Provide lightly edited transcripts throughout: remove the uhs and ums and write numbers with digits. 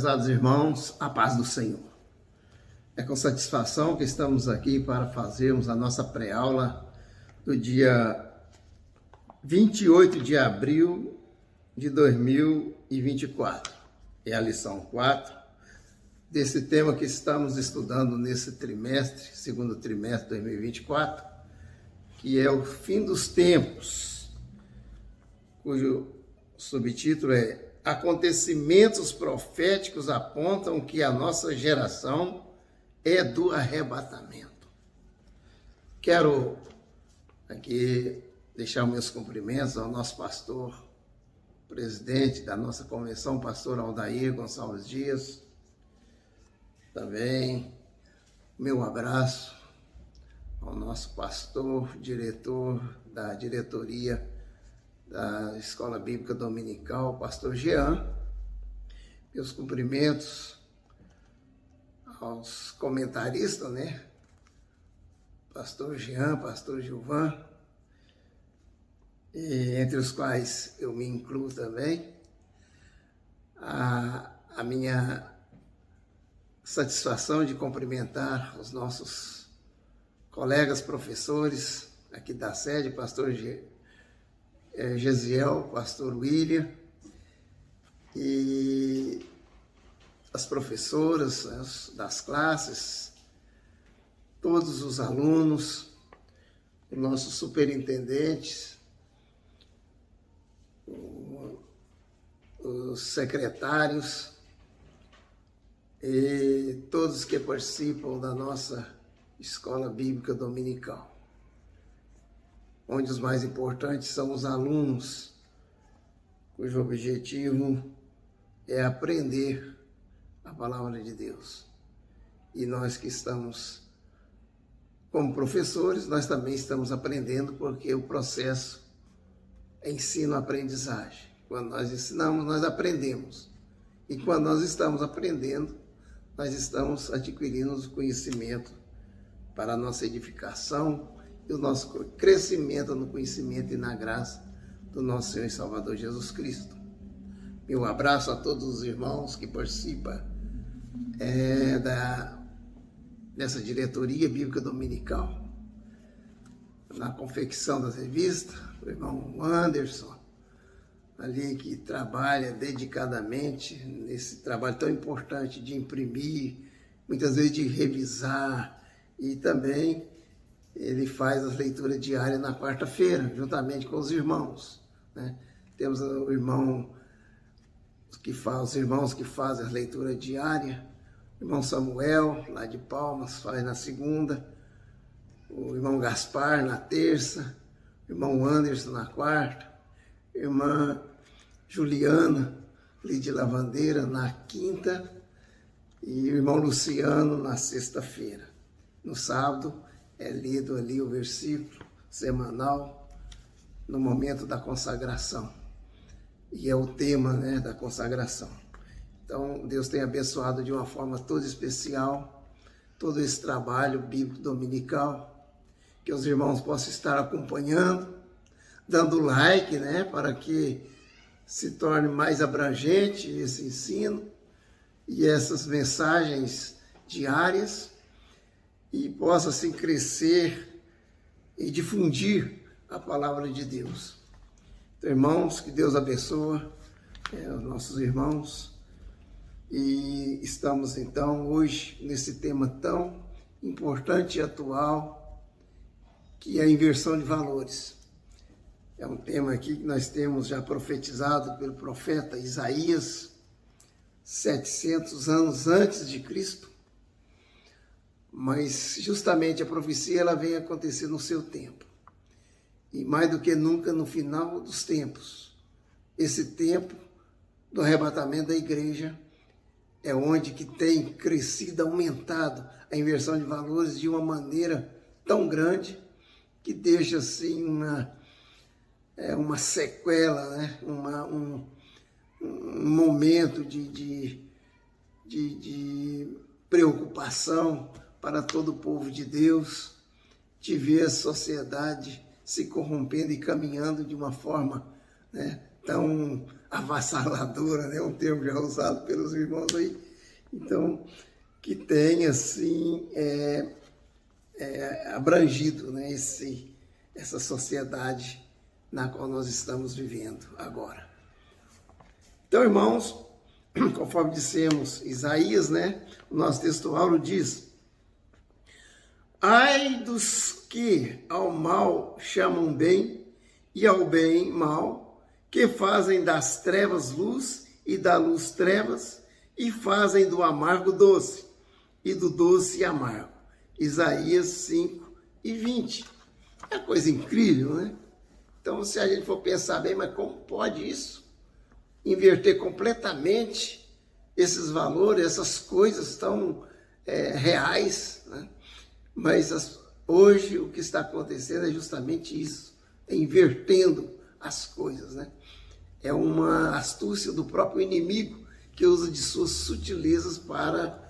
Prezados irmãos, a paz do Senhor. É com satisfação que estamos aqui para fazermos a nossa pré-aula do dia 28 de abril de 2024. É a lição 4 desse tema que estamos estudando nesse trimestre, segundo trimestre de 2024, que é o fim dos tempos, cujo subtítulo é Acontecimentos proféticos apontam que a nossa geração é do arrebatamento. Quero aqui deixar meus cumprimentos ao nosso pastor, presidente da nossa convenção, pastor Aldair Gonçalves Dias. Também meu abraço ao nosso pastor, diretor da diretoria da Escola Bíblica Dominical, pastor Jean. Meus cumprimentos aos comentaristas, pastor Jean, pastor Gilvan, e entre os quais eu me incluo também. A minha satisfação de cumprimentar os nossos colegas professores aqui da sede, pastor Gesiel, pastor William, e as professoras das classes, todos os alunos, os nossos superintendentes, os secretários e todos que participam da nossa Escola Bíblica Dominical, onde os mais importantes são os alunos, cujo objetivo é aprender a palavra de Deus. E nós que estamos como professores, nós também estamos aprendendo, porque o processo é ensino-aprendizagem. Quando nós ensinamos, nós aprendemos. E quando nós estamos aprendendo, nós estamos adquirindo o conhecimento para a nossa edificação e o nosso crescimento no conhecimento e na graça do nosso Senhor e Salvador Jesus Cristo. Meu abraço a todos os irmãos que participam dessa diretoria bíblica dominical. Na confecção das revistas, o irmão Anderson, ali que trabalha dedicadamente nesse trabalho tão importante de imprimir, muitas vezes de revisar, e também ele faz as leituras diárias na quarta-feira, juntamente com os irmãos. Temos o irmão os irmãos que fazem as leituras diárias, o irmão Samuel, lá de Palmas, faz na segunda, o irmão Gaspar na terça, o irmão Anderson na quarta, a irmã Juliana, ali de Lavandeira, na quinta, e o irmão Luciano na sexta-feira. No sábado é lido ali o versículo semanal no momento da consagração. E é o tema, da consagração. Então, Deus tem abençoado de uma forma toda especial todo esse trabalho bíblico dominical, que os irmãos possam estar acompanhando, dando like, para que se torne mais abrangente esse ensino e essas mensagens diárias, e possa assim crescer e difundir a palavra de Deus. Então, irmãos, que Deus abençoe os nossos irmãos. E estamos então hoje nesse tema tão importante e atual, que é a inversão de valores. É um tema aqui que nós temos já profetizado pelo profeta Isaías, 700 anos antes de Cristo, mas justamente a profecia ela vem acontecer no seu tempo. E mais do que nunca no final dos tempos, esse tempo do arrebatamento da igreja é onde que tem crescido, aumentado a inversão de valores de uma maneira tão grande que deixa assim uma sequela, um momento de preocupação para todo o povo de Deus, de ver a sociedade se corrompendo e caminhando de uma forma tão avassaladora, né? Um termo já usado pelos irmãos aí. Então, que tenha, assim, abrangido, né? Essa sociedade na qual nós estamos vivendo agora. Então, irmãos, conforme dissemos, Isaías, né? O nosso textual diz: ai dos que ao mal chamam bem e ao bem mal, que fazem das trevas luz e da luz trevas, e fazem do amargo doce e do doce amargo. Isaías 5:20. É coisa incrível, né? Então, se a gente for pensar bem, mas como pode isso? Inverter completamente esses valores, essas coisas tão reais, né? Mas hoje o que está acontecendo é justamente isso, é invertendo as coisas, né? É uma astúcia do próprio inimigo que usa de suas sutilezas para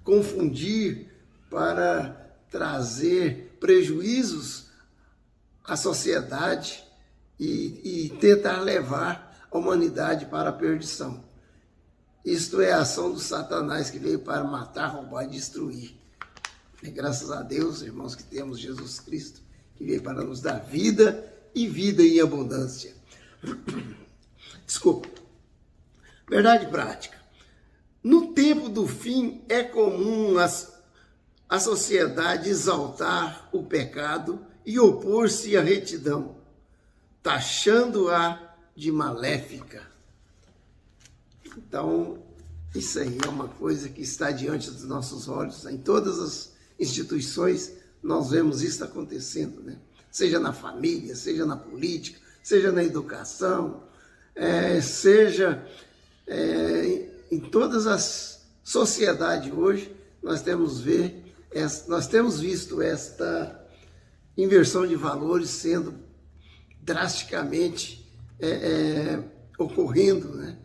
confundir, para trazer prejuízos à sociedade e tentar levar a humanidade para a perdição. Isto é a ação do Satanás, que veio para matar, roubar e destruir. E graças a Deus, irmãos, que temos Jesus Cristo, que veio para nos dar vida e vida em abundância. Desculpa. Verdade prática. No tempo do fim, é comum a sociedade exaltar o pecado e opor-se à retidão, taxando-a de maléfica. Então, isso aí é uma coisa que está diante dos nossos olhos. Em todas as instituições, nós vemos isso acontecendo, né? Seja na família, seja na política, seja na educação, seja em todas as sociedades hoje, nós temos visto esta inversão de valores sendo drasticamente ocorrendo, né?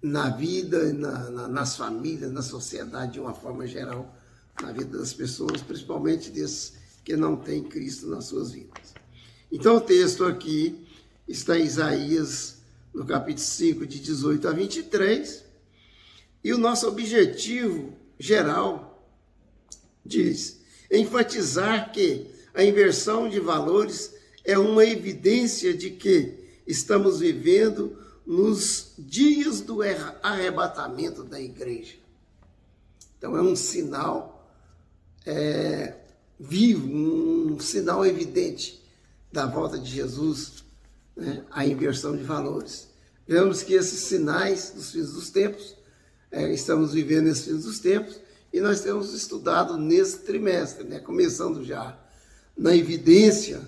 Na vida, nas famílias, na sociedade de uma forma geral, na vida das pessoas, principalmente desses que não têm Cristo nas suas vidas. Então o texto aqui está em Isaías, no capítulo 5, de 18 a 23, e o nosso objetivo geral diz: enfatizar que a inversão de valores é uma evidência de que estamos vivendo nos dias do arrebatamento da igreja. Então é um sinal vivo, um sinal evidente da volta de Jesus, né? A inversão de valores. Vemos que esses sinais dos fins dos tempos, estamos vivendo esses fins dos tempos, e nós temos estudado nesse trimestre, né? Começando já na evidência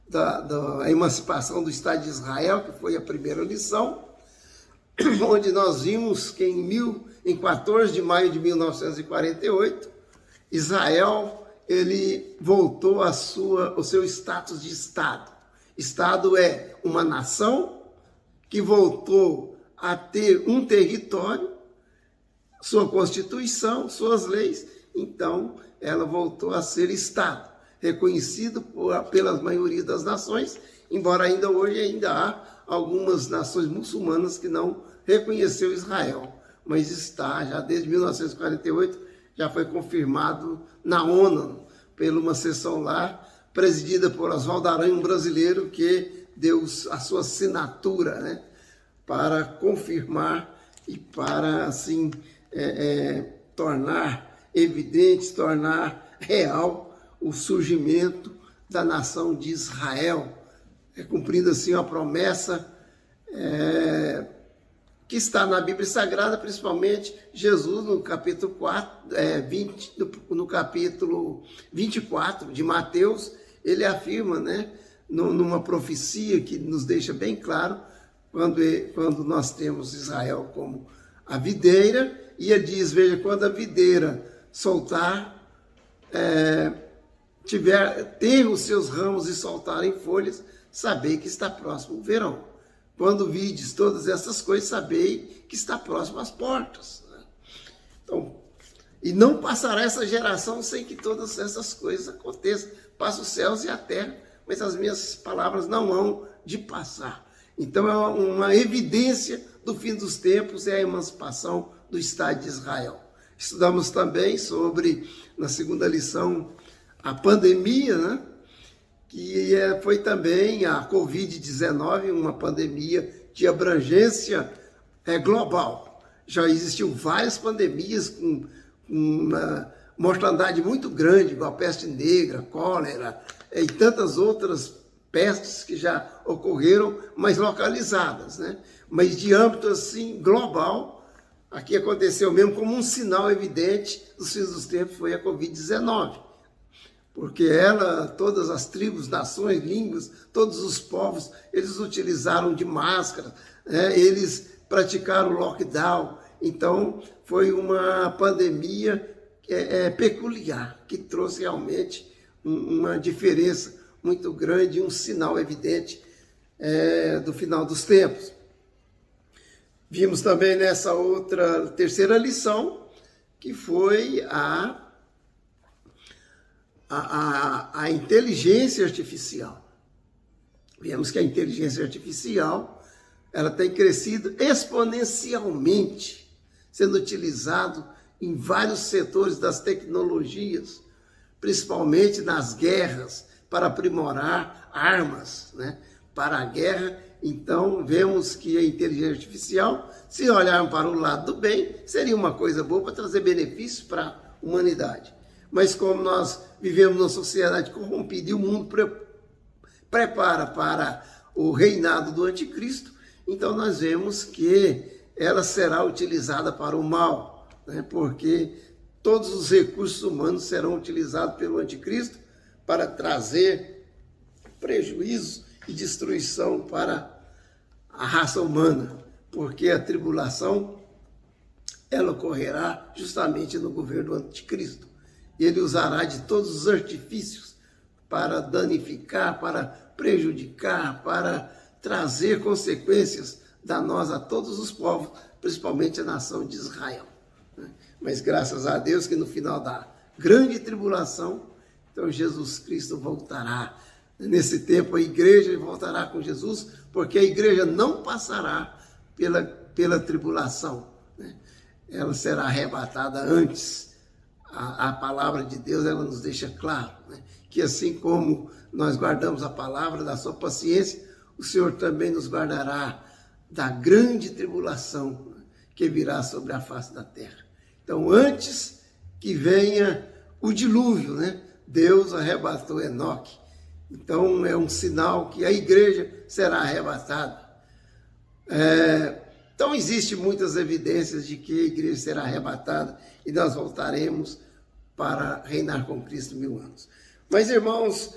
da emancipação do Estado de Israel, que foi a primeira lição, onde nós vimos que em 14 de maio de 1948, Israel ele voltou ao seu status de Estado. Estado é uma nação que voltou a ter um território, sua Constituição, suas leis. Então, ela voltou a ser Estado, reconhecido pela maioria das nações, embora ainda hoje há algumas nações muçulmanas que não reconheceu Israel, mas está, já desde 1948, já foi confirmado na ONU, pela uma sessão lá, presidida por Oswaldo Aranha, um brasileiro que deu a sua assinatura, né, para confirmar e para, assim, tornar evidente, tornar real o surgimento da nação de Israel, cumprindo assim a promessa que está na Bíblia Sagrada, principalmente Jesus no capítulo 24 de Mateus, ele afirma, né, numa profecia que nos deixa bem claro, quando nós temos Israel como a videira, e ele diz: veja, quando a videira soltar, ter os seus ramos e soltarem folhas, sabei que está próximo o verão. Quando vides todas essas coisas, sabei que está próximo às portas. Então, e não passará essa geração sem que todas essas coisas aconteçam. Passa os céus e a terra, mas as minhas palavras não hão de passar. Então é uma evidência do fim dos tempos, é a emancipação do Estado de Israel. Estudamos também sobre, na segunda lição, a pandemia, né? Que foi também a Covid-19, uma pandemia de abrangência global. Já existiam várias pandemias com uma mortandade muito grande, igual a peste negra, cólera e tantas outras pestes que já ocorreram, mas localizadas, né? Mas de âmbito assim global, aqui aconteceu mesmo como um sinal evidente dos fins dos tempos, foi a Covid-19. Porque todas as tribos, nações, línguas, todos os povos, eles utilizaram de máscara, né? Eles praticaram lockdown. Então, foi uma pandemia peculiar, que trouxe realmente uma diferença muito grande, um sinal evidente do final dos tempos. Vimos também nessa outra terceira lição, que foi a inteligência artificial. Vemos que a inteligência artificial ela tem crescido exponencialmente, sendo utilizado em vários setores das tecnologias, principalmente nas guerras, para aprimorar armas, né, para a guerra. Então, vemos que a inteligência artificial, se olharmos para o lado do bem, seria uma coisa boa para trazer benefícios para a humanidade. Mas como nós vivemos numa sociedade corrompida e o mundo prepara para o reinado do anticristo, então nós vemos que ela será utilizada para o mal, né? Porque todos os recursos humanos serão utilizados pelo anticristo para trazer prejuízo e destruição para a raça humana, porque a tribulação ela ocorrerá justamente no governo do anticristo. Ele usará de todos os artifícios para danificar, para prejudicar, para trazer consequências danosas a todos os povos, principalmente a nação de Israel. Mas graças a Deus que no final da grande tribulação, então Jesus Cristo voltará. Nesse tempo a igreja voltará com Jesus, porque a igreja não passará pela tribulação, né? Ela será arrebatada antes. A palavra de Deus ela nos deixa claro, né, que assim como nós guardamos a palavra da sua paciência, o Senhor também nos guardará da grande tribulação que virá sobre a face da terra. Então, antes que venha o dilúvio, né, Deus arrebatou Enoque. Então, é um sinal que a igreja será arrebatada. Então, existem muitas evidências de que a igreja será arrebatada e nós voltaremos para reinar com Cristo 1000 anos. Mas, irmãos,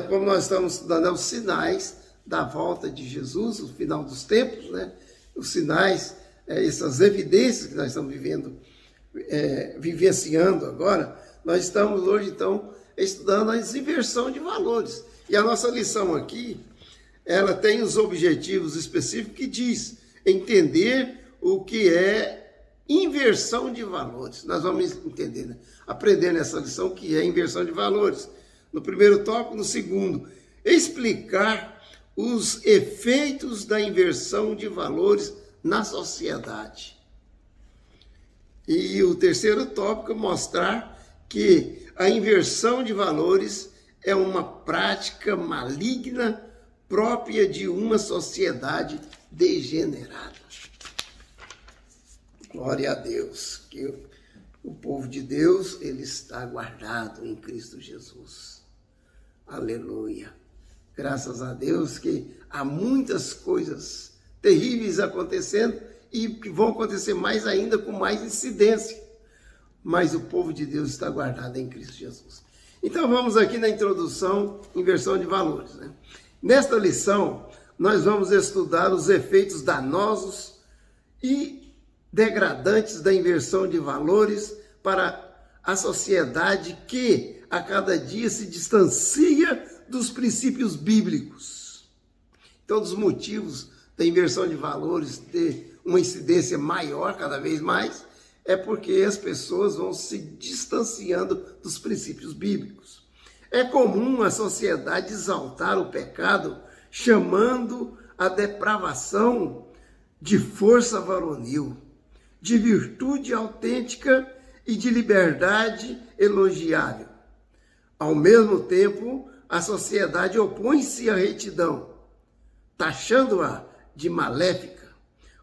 como nós estamos estudando, os sinais da volta de Jesus, o final dos tempos, né? Os sinais, essas evidências que nós estamos vivenciando agora, nós estamos hoje, então, estudando a inversão de valores. E a nossa lição aqui, ela tem os objetivos específicos que diz entender o que é inversão de valores. Nós vamos entender, né? Aprender nessa lição o que é inversão de valores. No primeiro tópico, no segundo, explicar os efeitos da inversão de valores na sociedade. E o terceiro tópico, mostrar que a inversão de valores é uma prática maligna própria de uma sociedade degenerada. Glória a Deus, que o povo de Deus, ele está guardado em Cristo Jesus. Aleluia. Graças a Deus que há muitas coisas terríveis acontecendo e que vão acontecer mais ainda com mais incidência. Mas o povo de Deus está guardado em Cristo Jesus. Então vamos aqui na introdução, inversão de valores, né? Nesta lição, nós vamos estudar os efeitos danosos e degradantes da inversão de valores para a sociedade que a cada dia se distancia dos princípios bíblicos. Então, dos motivos da inversão de valores ter uma incidência maior cada vez mais é porque as pessoas vão se distanciando dos princípios bíblicos. É comum a sociedade exaltar o pecado, chamando a depravação de força varonil, de virtude autêntica e de liberdade elogiável. Ao mesmo tempo, a sociedade opõe-se à retidão, taxando-a de maléfica.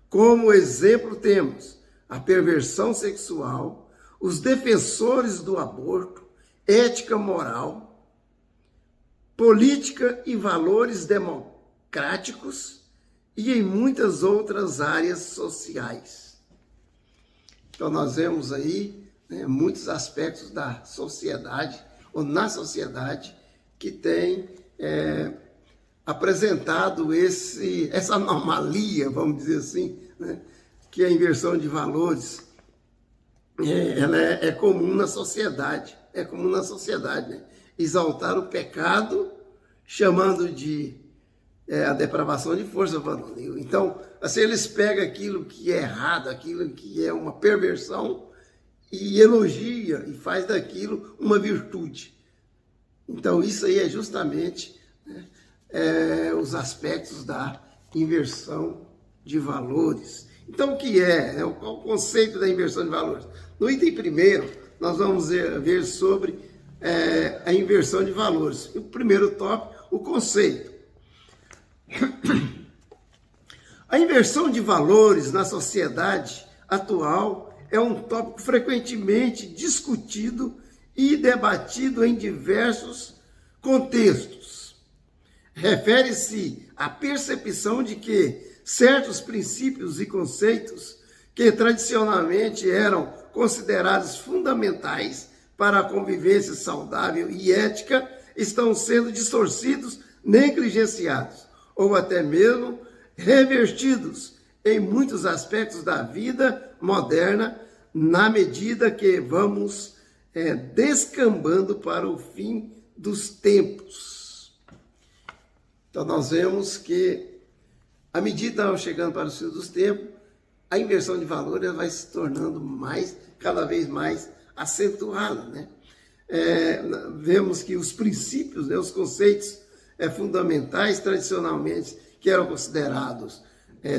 Como exemplo temos a perversão sexual, os defensores do aborto, ética moral, política e valores democráticos e em muitas outras áreas sociais. Então nós vemos aí muitos aspectos da sociedade, ou na sociedade, que tem apresentado essa anomalia, vamos dizer assim, que a inversão de valores ela é comum na sociedade. É comum na sociedade, né? Exaltar o pecado, chamando de a depravação de força varonil. Então, assim, eles pegam aquilo que é errado, aquilo que é uma perversão, e elogia e faz daquilo uma virtude. Então, isso aí é justamente os aspectos da inversão de valores. Então, o que é? Qual o conceito da inversão de valores? No item primeiro, nós vamos ver sobre a inversão de valores. O primeiro tópico, o conceito. A inversão de valores na sociedade atual é um tópico frequentemente discutido e debatido em diversos contextos. Refere-se à percepção de que certos princípios e conceitos que tradicionalmente eram considerados fundamentais para a convivência saudável e ética estão sendo distorcidos, negligenciados ou até mesmo revertidos em muitos aspectos da vida moderna, na medida que vamos descambando para o fim dos tempos. Então nós vemos que, à medida que chegando para o fim dos tempos, a inversão de valores vai se tornando cada vez mais acentuada, né? Vemos que os princípios, os conceitos fundamentais tradicionalmente, que eram considerados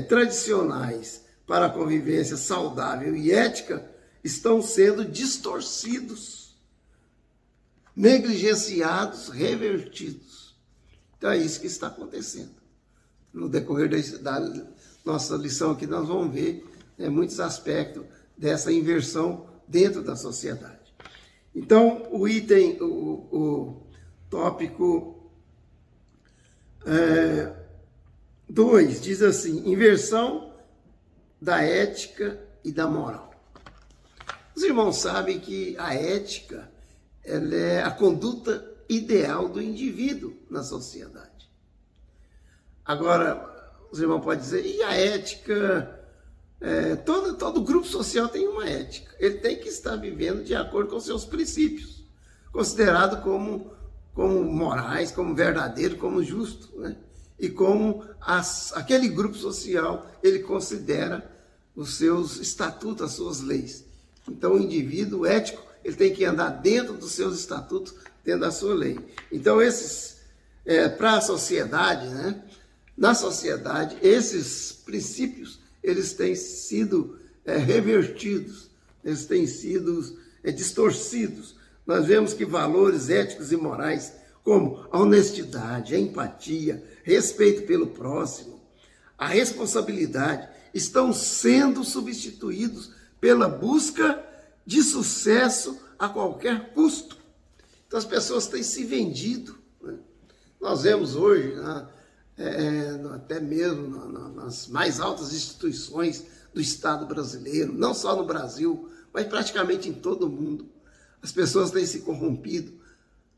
tradicionais para a convivência saudável e ética, estão sendo distorcidos, negligenciados, revertidos. Então é isso que está acontecendo. No decorrer da nossa lição aqui, nós vamos ver muitos aspectos dessa inversão dentro da sociedade. Então, o item, o tópico 2 diz assim: inversão da ética e da moral. Os irmãos sabem que a ética ela é a conduta ideal do indivíduo na sociedade. Agora, os irmãos podem dizer, e a ética? Todo grupo social tem uma ética. Ele tem que estar vivendo de acordo com seus princípios, considerado como morais, como verdadeiro, como justo, né? E como aquele grupo social ele considera os seus estatutos, as suas leis. Então, o indivíduo ético ele tem que andar dentro dos seus estatutos, dentro da sua lei. Então, para a sociedade, né? Na sociedade, esses princípios eles têm sido revertidos, eles têm sido distorcidos. Nós vemos que valores éticos e morais, como a honestidade, a empatia, respeito pelo próximo, a responsabilidade, estão sendo substituídos pela busca de sucesso a qualquer custo. Então as pessoas têm se vendido, né? Nós vemos hoje, até mesmo nas mais altas instituições do Estado brasileiro, não só no Brasil, mas praticamente em todo o mundo, as pessoas têm se corrompido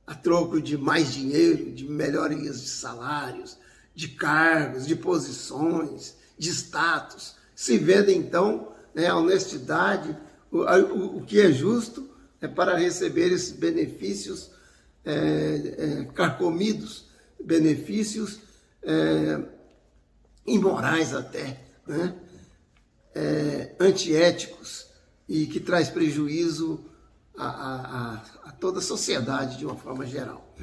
a troco de mais dinheiro, de melhorias de salários, de cargos, de posições, de status. Se vendem, então, a honestidade, o que é justo, para receber esses benefícios carcomidos, benefícios imorais até, né? Antiéticos, e que traz prejuízo a toda a sociedade de uma forma geral.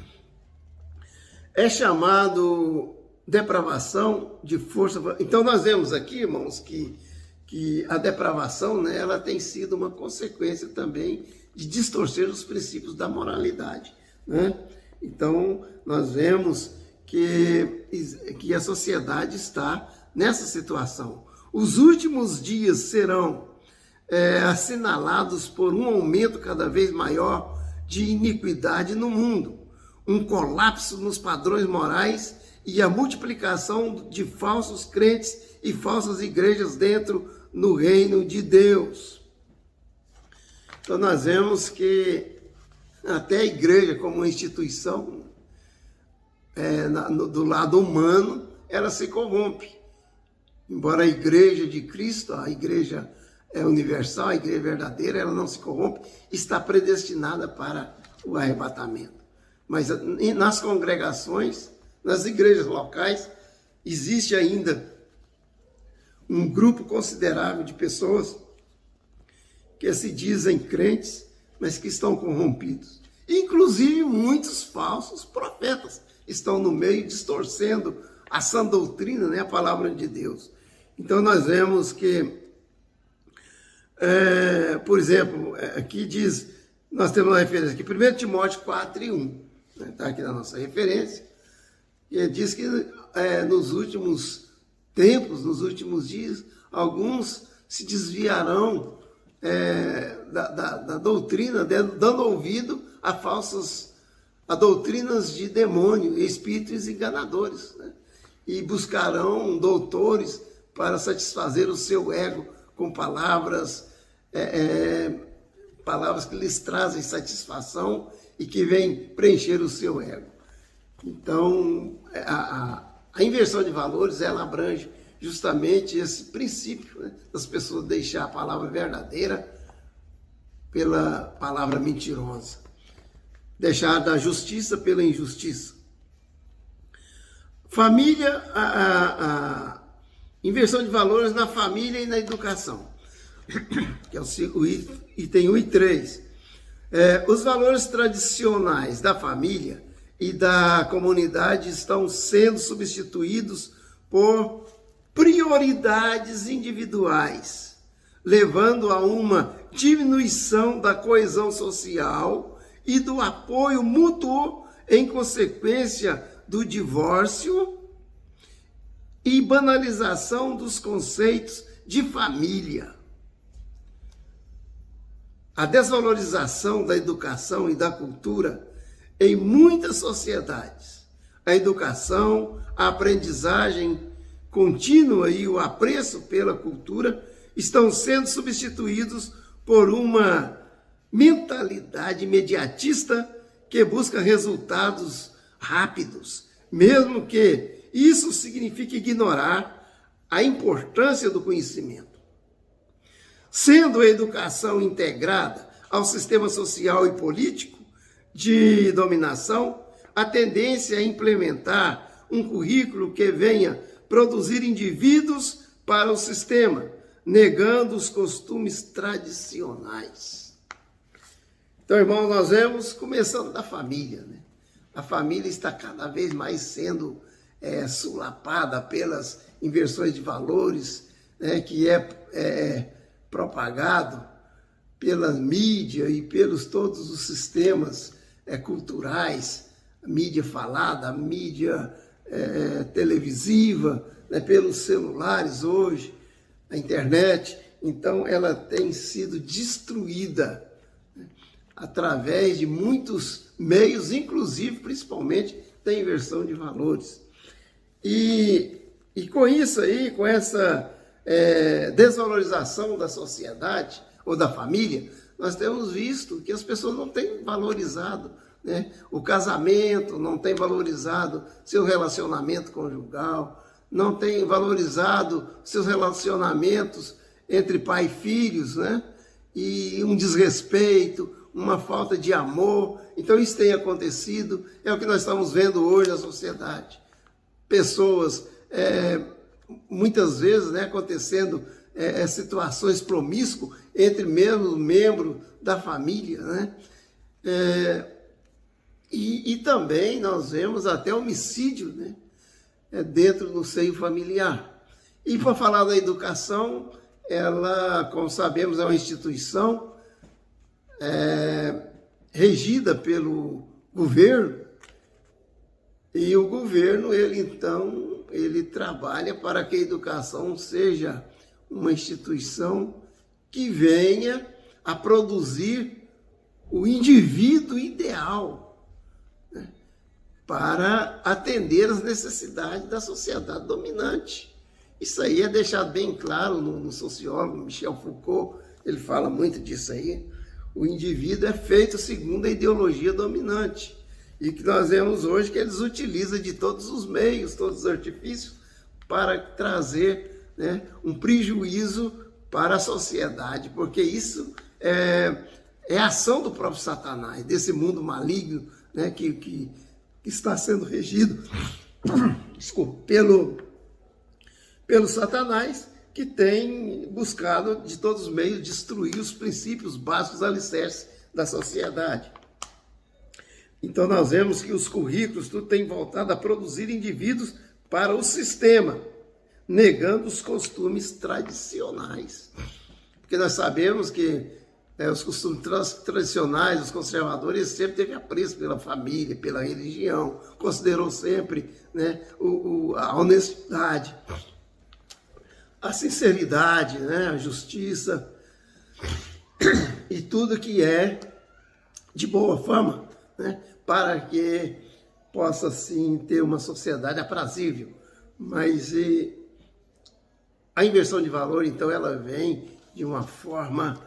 É chamado depravação de força. Então nós vemos aqui, irmãos, que a depravação, né, ela tem sido uma consequência também de distorcer os princípios da moralidade, né? Então nós vemos que a sociedade está nessa situação. Os últimos dias serão assinalados por um aumento cada vez maior de iniquidade no mundo, um colapso nos padrões morais e a multiplicação de falsos crentes e falsas igrejas dentro no reino de Deus. Então nós vemos que até a igreja como uma instituição, do lado humano, ela se corrompe. Embora a igreja de Cristo, a igreja universal, a igreja verdadeira, ela não se corrompe, está predestinada para o arrebatamento. Mas nas congregações, nas igrejas locais, existe ainda um grupo considerável de pessoas que se dizem crentes, mas que estão corrompidos. Inclusive muitos falsos profetas estão no meio distorcendo a sã doutrina, né, a palavra de Deus. Então nós vemos que, por exemplo, aqui diz, nós temos uma referência aqui, 1 Timóteo 4:1, está aqui na nossa referência, e diz que nos últimos tempos, nos últimos dias, alguns se desviarão da doutrina, dando ouvido a doutrinas de demônio, espíritos enganadores, né? E buscarão doutores para satisfazer o seu ego com palavras que lhes trazem satisfação e que vêm preencher o seu ego. Então, a inversão de valores, ela abrange justamente esse princípio, né, das pessoas deixar a palavra verdadeira pela palavra mentirosa, deixar da justiça pela injustiça. Família, a inversão de valores na família e na educação, que é o item 1 e 3. Os valores tradicionais da família e da comunidade estão sendo substituídos por prioridades individuais, levando a uma diminuição da coesão social e do apoio mútuo em consequência do divórcio e banalização dos conceitos de família. A desvalorização da educação e da cultura em muitas sociedades. A educação, a aprendizagem contínua e o apreço pela cultura estão sendo substituídos por uma mentalidade imediatista que busca resultados rápidos, mesmo que isso signifique ignorar a importância do conhecimento. Sendo a educação integrada ao sistema social e político de dominação, a tendência é implementar um currículo que venha produzir indivíduos para o sistema, negando os costumes tradicionais. Então, irmãos, nós vemos começando da família, né? A família está cada vez mais sendo sulapada pelas inversões de valores, né, que propagado pela mídia e pelos todos os sistemas culturais, a mídia falada, a mídia televisiva, né, pelos celulares hoje, a internet. Então ela tem sido destruída, né, através de muitos meios, inclusive, principalmente, da inversão de valores. E com isso aí, com essa desvalorização da sociedade ou da família, nós temos visto que as pessoas não têm valorizado, né, o casamento, não têm valorizado seu relacionamento conjugal, não têm valorizado seus relacionamentos entre pai e filhos, né, e um desrespeito, uma falta de amor. Então isso tem acontecido, é o que nós estamos vendo hoje na sociedade. Pessoas, muitas vezes, né, acontecendo situações promíscuas entre mesmo membro da família, né? E também nós vemos até homicídio, né, dentro do seio familiar. E para falar da educação, ela, como sabemos, é uma instituição regida pelo governo, e o governo, ele trabalha para que a educação seja uma instituição que venha a produzir o indivíduo ideal, né, para atender às necessidades da sociedade dominante. Isso aí é deixado bem claro no sociólogo Michel Foucault, ele fala muito disso aí. O indivíduo é feito segundo a ideologia dominante, e que nós vemos hoje que eles utilizam de todos os meios, todos os artifícios, para trazer, né, um prejuízo para a sociedade, porque isso é a ação do próprio Satanás, desse mundo maligno, né, que está sendo regido pelo Satanás, que tem buscado de todos os meios destruir os princípios básicos alicerces da sociedade. Então nós vemos que os currículos tudo tem voltado a produzir indivíduos para o sistema, negando os costumes tradicionais. Porque nós sabemos que os costumes tradicionais, os conservadores, sempre teve apreço pela família, pela religião, considerou sempre, né, a honestidade, a sinceridade, né, a justiça e tudo que é de boa fama, né, para que possa, assim, ter uma sociedade aprazível. Mas a inversão de valor, então, ela vem de uma forma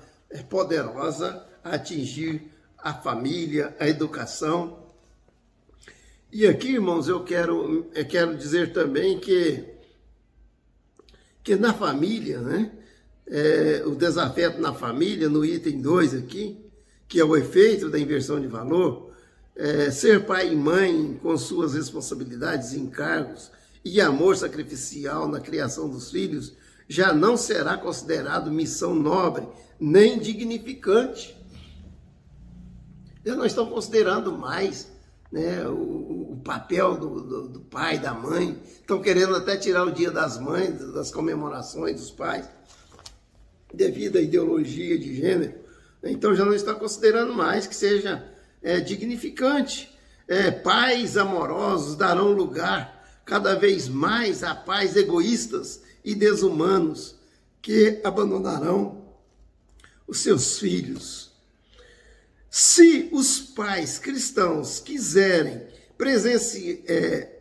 poderosa a atingir a família, a educação. E aqui, irmãos, eu quero dizer também que na família, né, o desafeto na família, no item 2 aqui, que é o efeito da inversão de valor, ser pai e mãe com suas responsabilidades, encargos e amor sacrificial na criação dos filhos, já não será considerado missão nobre, nem dignificante. Eles não estão considerando mais, né, o papel do pai, da mãe. Estão querendo até tirar o Dia das Mães, das comemorações dos pais, devido à ideologia de gênero. Então já não está considerando mais que seja dignificante. Pais amorosos darão lugar cada vez mais a pais egoístas e desumanos que abandonarão os seus filhos. Se os pais cristãos quiserem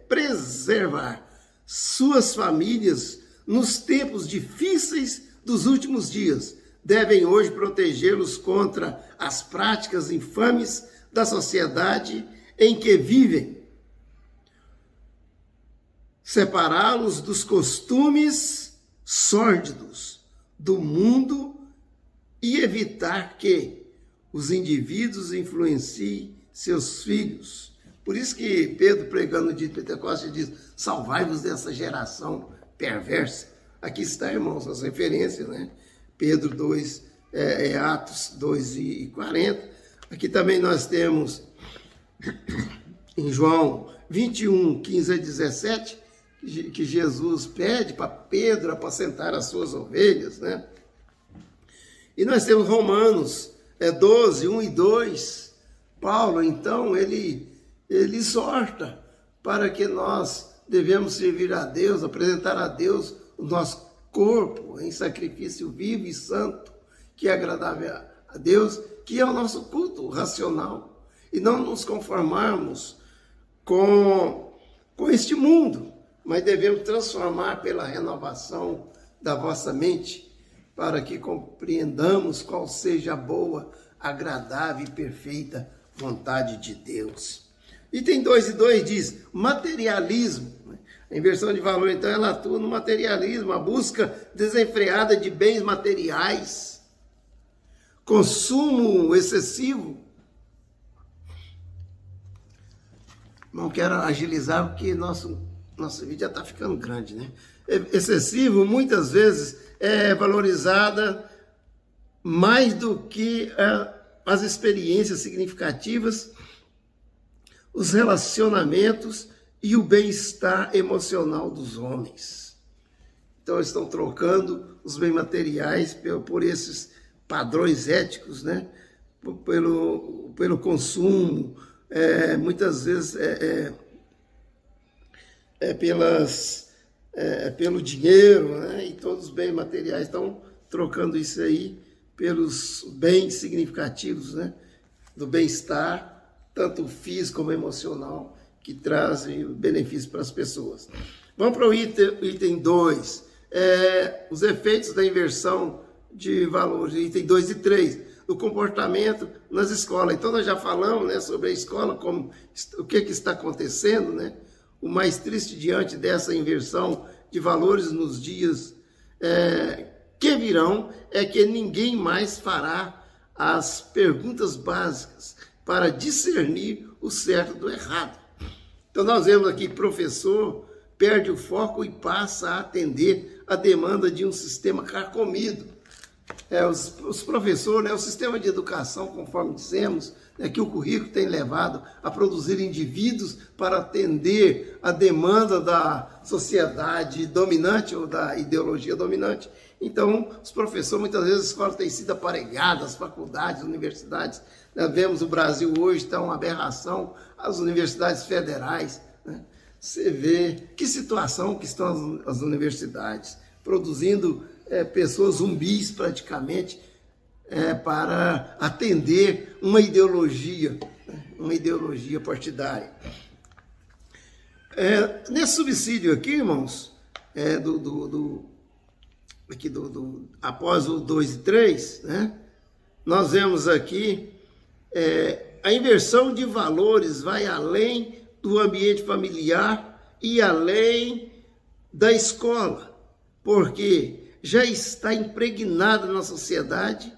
preservar suas famílias nos tempos difíceis dos últimos dias, devem hoje protegê-los contra as práticas infames da sociedade em que vivem, separá-los dos costumes sórdidos do mundo e evitar que os indivíduos influenciem seus filhos. Por isso que Pedro, pregando no dia de Pentecostes, diz: salvai-vos dessa geração perversa. Aqui está, irmãos, as referências, né? Pedro 2, Atos 2:40. Aqui também nós temos em João 21, 15-17, que Jesus pede para Pedro apacentar as suas ovelhas, né? E nós temos Romanos 12, 1 e 2. Paulo, então, ele exorta para que nós devemos servir a Deus, apresentar a Deus o nosso corpo em sacrifício vivo e santo, que é agradável a Deus, que é o nosso culto racional, e não nos conformarmos com este mundo, mas devemos transformar pela renovação da vossa mente, para que compreendamos qual seja a boa, agradável e perfeita vontade de Deus. Item 2:2 diz: materialismo. A inversão de valor, então, ela atua no materialismo, a busca desenfreada de bens materiais, consumo excessivo. Não quero agilizar porque nosso vídeo já está ficando grande, né? Excessivo, muitas vezes, é valorizada mais do que as experiências significativas, os relacionamentos e o bem-estar emocional dos homens. Então, eles estão trocando os bens materiais por esses padrões éticos, né? Pelo consumo, muitas vezes pelo dinheiro, né? E todos os bens materiais estão trocando isso aí pelos bens significativos, né? Do bem-estar, tanto físico como emocional, que trazem benefício para as pessoas. Vamos para o item 2, os efeitos da inversão de valores, item 2 e 3, o comportamento nas escolas. Então, nós já falamos, né, sobre a escola, o que está acontecendo, né? O mais triste diante dessa inversão de valores nos dias que virão é que ninguém mais fará as perguntas básicas para discernir o certo do errado. Então, nós vemos aqui, professor perde o foco e passa a atender a demanda de um sistema carcomido. Os professores, né, o sistema de educação, conforme dissemos, que o currículo tem levado a produzir indivíduos para atender a demanda da sociedade dominante ou da ideologia dominante. Então, os professores, muitas vezes, as escolas têm sido aparelhadas, as faculdades, as universidades. Nós vemos o Brasil hoje, está uma aberração, as universidades federais, né? Você vê que situação que estão as universidades, produzindo pessoas zumbis praticamente, para atender uma ideologia partidária. Nesse subsídio aqui, irmãos, após o 2 e 3, né, nós vemos aqui a inversão de valores vai além do ambiente familiar e além da escola, porque já está impregnada na sociedade.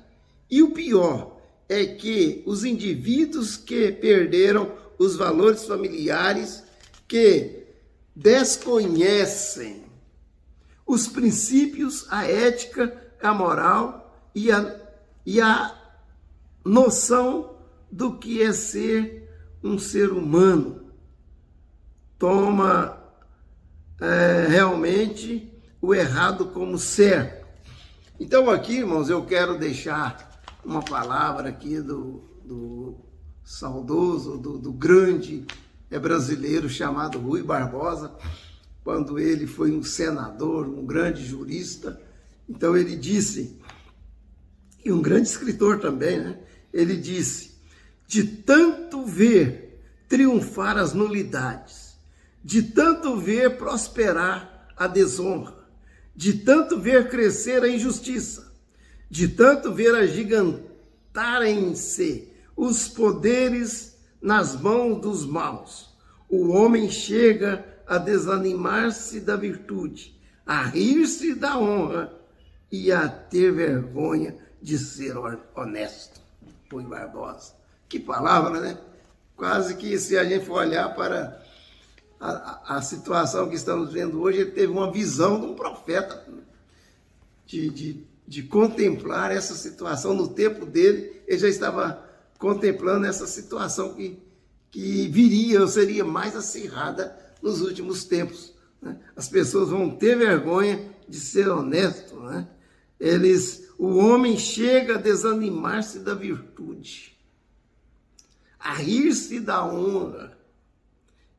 E o pior é que os indivíduos que perderam os valores familiares, que desconhecem os princípios, a ética, a moral e a noção do que é ser um ser humano, toma realmente o errado como certo. Então aqui, irmãos, eu quero deixar uma palavra aqui do saudoso, do grande brasileiro chamado Rui Barbosa, quando ele foi um senador, um grande jurista. Então ele disse, e um grande escritor também, né? Ele disse: de tanto ver triunfar as nulidades, de tanto ver prosperar a desonra, de tanto ver crescer a injustiça, de tanto ver agigantarem-se os poderes nas mãos dos maus, o homem chega a desanimar-se da virtude, a rir-se da honra e a ter vergonha de ser honesto. Rui Barbosa. Que palavra, né? Quase que, se a gente for olhar para a situação que estamos vendo hoje, ele teve uma visão de um profeta, de contemplar essa situação. No tempo dele, ele já estava contemplando essa situação que viria ou seria mais acirrada nos últimos tempos, né? As pessoas vão ter vergonha de ser honesto, né? O homem chega a desanimar-se da virtude, a rir-se da honra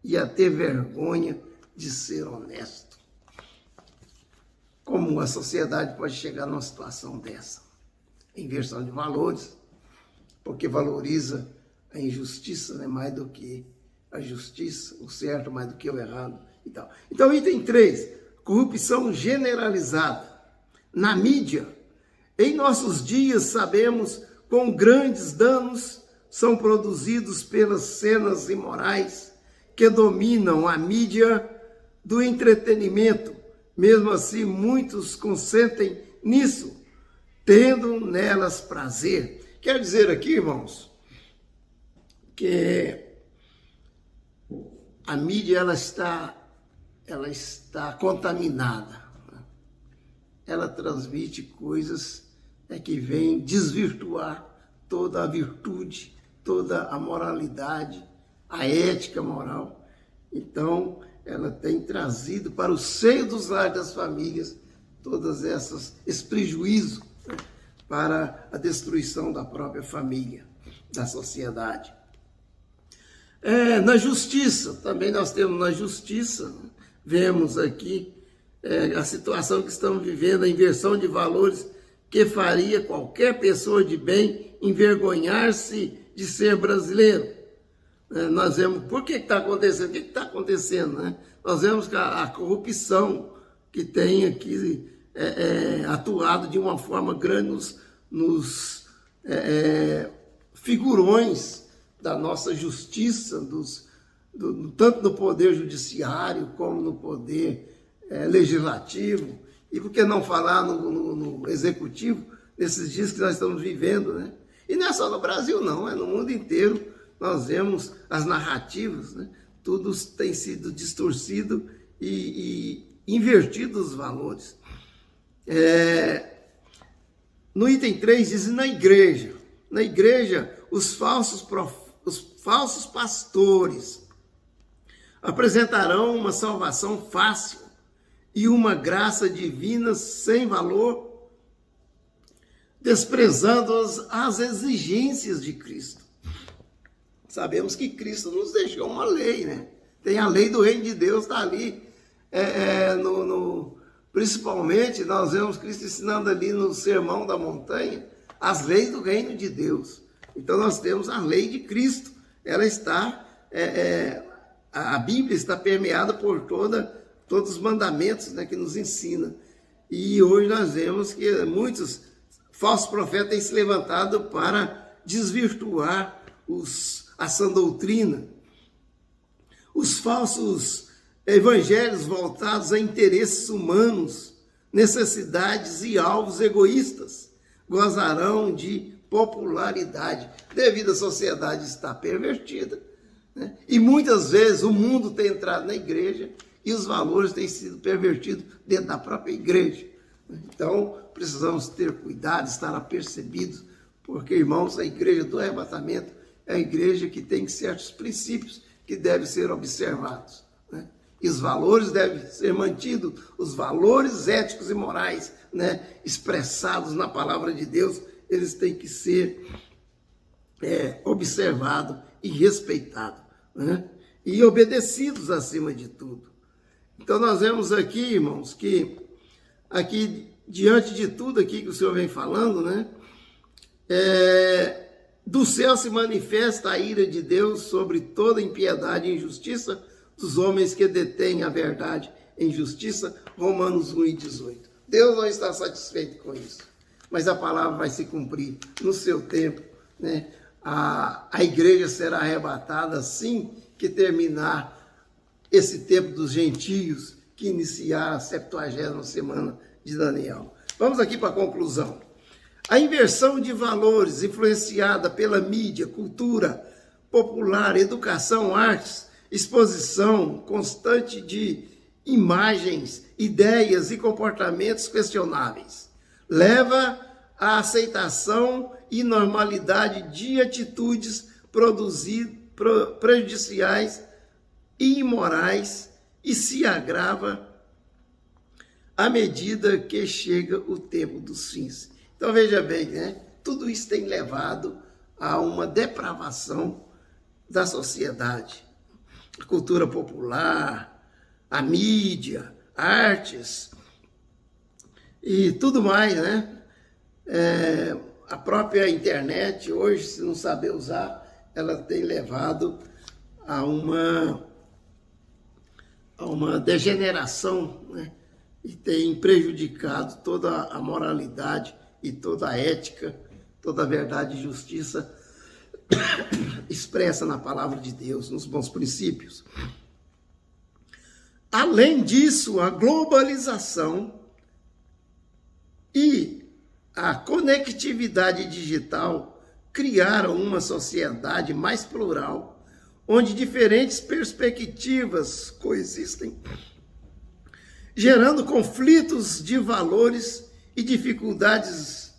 e a ter vergonha de ser honesto. Como a sociedade pode chegar numa situação dessa? Inversão de valores, porque valoriza a injustiça, né, mais do que a justiça, o certo mais do que o errado e tal. Então, item 3, corrupção generalizada. Na mídia, em nossos dias, sabemos quão grandes danos são produzidos pelas cenas imorais que dominam a mídia do entretenimento. Mesmo assim, muitos consentem nisso, tendo nelas prazer. Quer dizer aqui, irmãos, que a mídia ela está contaminada. Ela transmite coisas que vêm desvirtuar toda a virtude, toda a moralidade, a ética moral. Então, ela tem trazido para o seio dos lares das famílias todas esse prejuízo, né, para a destruição da própria família, da sociedade. Na justiça, também nós temos na justiça, né, vemos aqui a situação que estamos vivendo, a inversão de valores que faria qualquer pessoa de bem envergonhar-se de ser brasileiro. Nós vemos, por que está acontecendo? O que está acontecendo? Né? Nós vemos que a corrupção que tem aqui atuado de uma forma grande nos figurões da nossa justiça, tanto no poder judiciário como no poder legislativo, e por que não falar no executivo, nesses dias que nós estamos vivendo, né? E não é só no Brasil, não, no mundo inteiro nós vemos as narrativas, né? Tudo tem sido distorcido e invertido os valores. No item 3 diz, na igreja, os falsos pastores apresentarão uma salvação fácil e uma graça divina sem valor, desprezando as exigências de Cristo. Sabemos que Cristo nos deixou uma lei, né? Tem a lei do reino de Deus, está ali. Principalmente, nós vemos Cristo ensinando ali no Sermão da Montanha as leis do reino de Deus. Então, nós temos a lei de Cristo. Ela está, a Bíblia está permeada por todos os mandamentos, né, que nos ensina. E hoje nós vemos que muitos falsos profetas têm se levantado para desvirtuar a sã doutrina. Os falsos evangelhos voltados a interesses humanos, necessidades e alvos egoístas gozarão de popularidade devido à sociedade estar pervertida, né? E muitas vezes o mundo tem entrado na igreja e os valores têm sido pervertidos dentro da própria igreja. Então, precisamos ter cuidado, estar apercebidos, porque, irmãos, a igreja do arrebatamento é a igreja que tem certos princípios que devem ser observados, né? E os valores devem ser mantidos, os valores éticos e morais, né, expressados na palavra de Deus, eles têm que ser observados e respeitados, né? E obedecidos acima de tudo. Então nós vemos aqui, irmãos, que aqui, diante de tudo aqui que o Senhor vem falando, né, do céu se manifesta a ira de Deus sobre toda impiedade e injustiça dos homens que detêm a verdade em justiça, Romanos 1:18. Deus não está satisfeito com isso, mas a palavra vai se cumprir no seu tempo, né? A igreja será arrebatada assim que terminar esse tempo dos gentios, que iniciar a 70ª semana de Daniel. Vamos aqui para a conclusão. A inversão de valores influenciada pela mídia, cultura popular, educação, artes, exposição constante de imagens, ideias e comportamentos questionáveis, leva à aceitação e normalidade de atitudes prejudiciais e imorais e se agrava à medida que chega o tempo dos fins. Então veja bem, né? Tudo isso tem levado a uma depravação da sociedade. A cultura popular, a mídia, artes e tudo mais, né? A própria internet, hoje, se não saber usar, ela tem levado a uma degeneração, né? E tem prejudicado toda a moralidade e toda a ética, toda a verdade e justiça expressa na palavra de Deus, nos bons princípios. Além disso, a globalização e a conectividade digital criaram uma sociedade mais plural, onde diferentes perspectivas coexistem, gerando conflitos de valores e dificuldades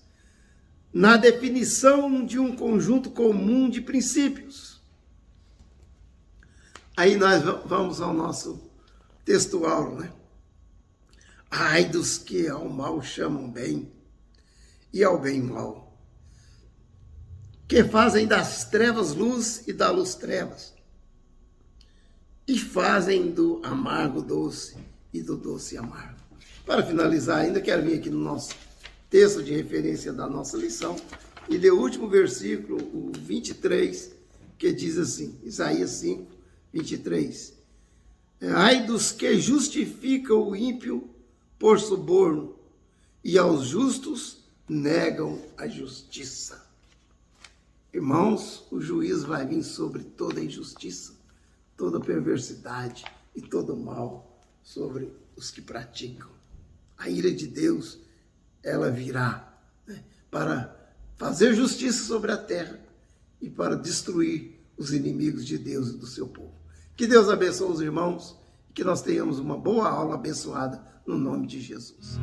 na definição de um conjunto comum de princípios. Aí nós vamos ao nosso textual, né? Ai dos que ao mal chamam bem e ao bem mal, que fazem das trevas luz e da luz trevas, e fazem do amargo doce e do doce amargo. Para finalizar, ainda quero vir aqui no nosso texto de referência da nossa lição e ler o último versículo, o 23, que diz assim, Isaías 5, 23. Ai dos que justificam o ímpio por suborno, e aos justos negam a justiça. Irmãos, o juízo vai vir sobre toda injustiça, toda perversidade e todo mal sobre os que praticam. A ira de Deus, ela virá, né, para fazer justiça sobre a terra e para destruir os inimigos de Deus e do seu povo. Que Deus abençoe os irmãos e que nós tenhamos uma boa aula abençoada no nome de Jesus.